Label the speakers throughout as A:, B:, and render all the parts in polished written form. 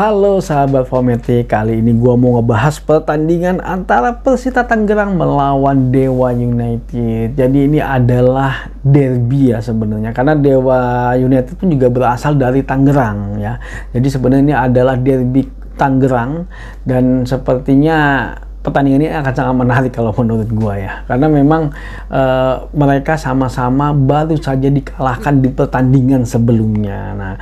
A: Halo sahabat Formatic, kali ini gua mau ngebahas pertandingan antara Persita Tangerang melawan Dewa United. Jadi ini adalah derby ya sebenarnya, karena Dewa United pun juga berasal dari Tangerang ya. Jadi sebenarnya ini adalah derby Tangerang dan sepertinya pertandingan ini akan sangat menarik kalau menurut gua ya, karena memang mereka sama-sama baru saja dikalahkan di pertandingan sebelumnya. Nah,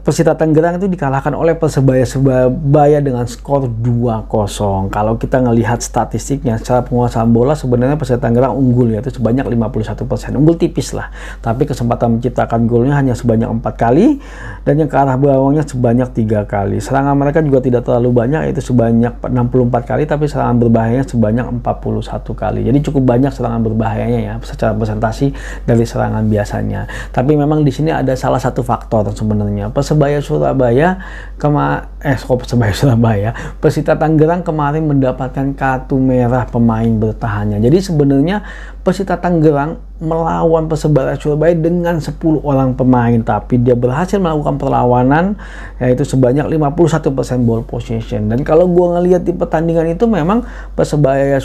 A: Persita Tangerang itu dikalahkan oleh Persebaya Surabaya dengan skor 2-0. Kalau kita ngelihat statistiknya secara penguasaan bola, sebenarnya Persita Tangerang unggul yaitu sebanyak 51%. Unggul tipis lah. Tapi kesempatan menciptakan golnya hanya sebanyak 4 kali dan yang ke arah gawangnya sebanyak 3 kali. Serangan mereka juga tidak terlalu banyak, yaitu sebanyak 64 kali, tapi serangan berbahayanya sebanyak 41 kali. Jadi cukup banyak serangan berbahayanya ya secara persentasi dari serangan biasanya. Tapi memang di sini ada salah satu faktor sebenarnya. Persebaya Surabaya Persita Tangerang kemarin mendapatkan kartu merah pemain bertahannya. Jadi sebenarnya Persita Tangerang melawan Persebaya Surabaya dengan 10 orang pemain, tapi dia berhasil melakukan perlawanan yaitu sebanyak 51% ball possession. Dan kalau gua ngelihat di pertandingan itu memang Persebaya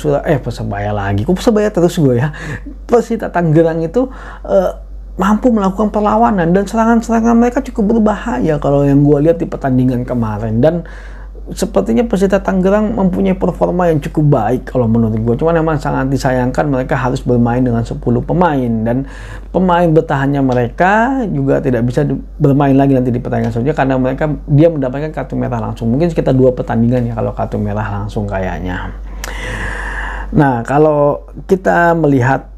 A: Tangerang itu mampu melakukan perlawanan dan serangan-serangan mereka cukup berbahaya kalau yang gue lihat di pertandingan kemarin. Dan sepertinya Persita Tangerang mempunyai performa yang cukup baik kalau menurut gue. Cuman memang sangat disayangkan mereka harus bermain dengan 10 pemain dan pemain bertahannya mereka juga tidak bisa bermain lagi nanti di pertandingan selanjutnya karena dia mendapatkan kartu merah langsung. Mungkin sekitar 2 pertandingan ya kalau kartu merah langsung kayaknya. Nah, kalau kita melihat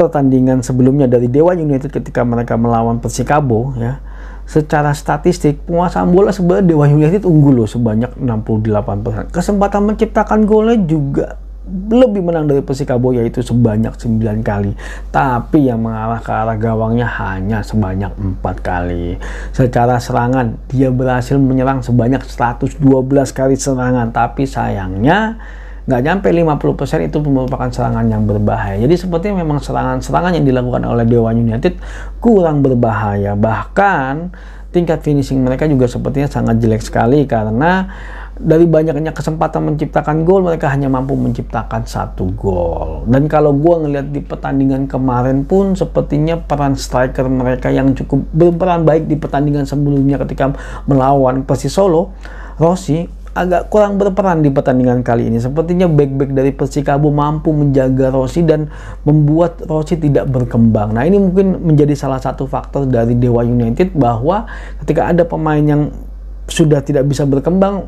A: pertandingan sebelumnya dari Dewa United ketika mereka melawan Persikabo ya, secara statistik penguasaan bola sebenarnya Dewa United unggul loh sebanyak 68%. Kesempatan menciptakan golnya juga lebih menang dari Persikabo yaitu sebanyak 9 kali, tapi yang mengarah ke arah gawangnya hanya sebanyak 4 kali. Secara serangan dia berhasil menyerang sebanyak 112 kali serangan, tapi sayangnya nggak nyampe 50% itu merupakan serangan yang berbahaya. Jadi sepertinya memang serangan-serangan yang dilakukan oleh Dewa United kurang berbahaya. Bahkan tingkat finishing mereka juga sepertinya sangat jelek sekali karena dari banyaknya kesempatan menciptakan gol mereka hanya mampu menciptakan 1 gol. Dan kalau gua ngelihat di pertandingan kemarin pun sepertinya peran striker mereka yang cukup berperan baik di pertandingan sebelumnya ketika melawan Persis Solo, Rossi, agak kurang berperan di pertandingan kali ini. Sepertinya back-back dari Persikabo mampu menjaga Rossi dan membuat Rossi tidak berkembang. Nah, ini mungkin menjadi salah satu faktor dari Dewa United bahwa ketika ada pemain yang sudah tidak bisa berkembang,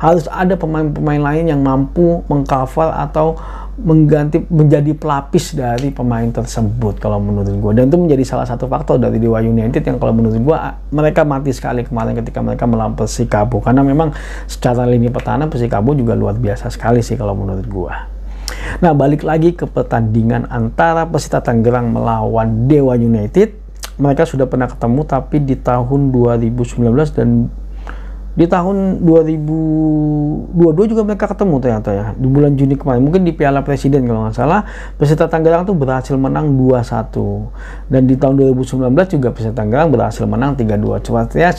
A: harus ada pemain-pemain lain yang mampu mengcover atau mengganti menjadi pelapis dari pemain tersebut kalau menurut gue. Dan itu menjadi salah satu faktor dari Dewa United yang kalau menurut gue mereka mati sekali kemarin ketika mereka melawan Persikabo, karena memang secara lini pertahanan Persikabo juga luar biasa sekali sih kalau menurut gue. Nah, balik lagi ke pertandingan antara Persita Tangerang melawan Dewa United. Mereka sudah pernah ketemu tapi di tahun 2019 dan di tahun 2022 juga mereka ketemu ternyata ya, di bulan Juni kemarin, mungkin di Piala Presiden kalau nggak salah. Persita Tangerang tuh berhasil menang 2-1 dan di tahun 2019 juga Persita Tangerang berhasil menang 3-2.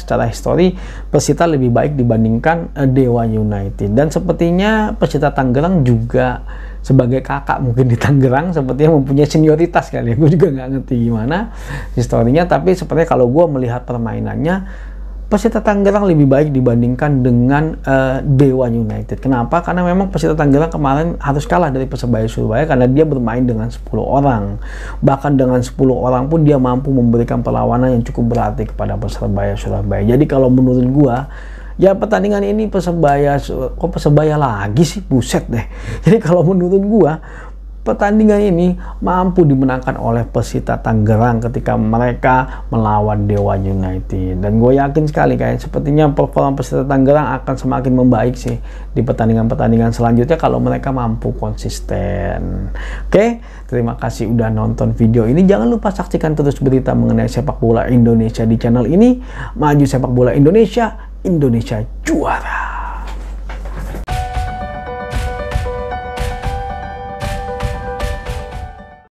A: Secara histori Persita lebih baik dibandingkan Dewa United, dan sepertinya Persita Tangerang juga sebagai kakak mungkin di Tangerang sepertinya mempunyai senioritas kali ya. Gue juga nggak ngerti gimana historinya, tapi sepertinya kalau gue melihat permainannya Persita Tangerang lebih baik dibandingkan dengan Dewa United. Kenapa? Karena memang Persita Tangerang kemarin harus kalah dari Persebaya Surabaya karena dia bermain dengan 10 orang. Bahkan dengan 10 orang pun dia mampu memberikan perlawanan yang cukup berarti kepada Persebaya Surabaya. Jadi kalau menurut gua, ya pertandingan ini Persebaya lagi sih, buset deh. Jadi kalau menurut gua pertandingan ini mampu dimenangkan oleh Persita Tangerang ketika mereka melawan Dewa United. Dan gue yakin sekali sepertinya performa Persita Tangerang akan semakin membaik sih di pertandingan-pertandingan selanjutnya kalau mereka mampu konsisten. Oke, terima kasih udah nonton video ini. Jangan lupa saksikan terus berita mengenai sepak bola Indonesia di channel ini. Maju sepak bola Indonesia, Indonesia juara.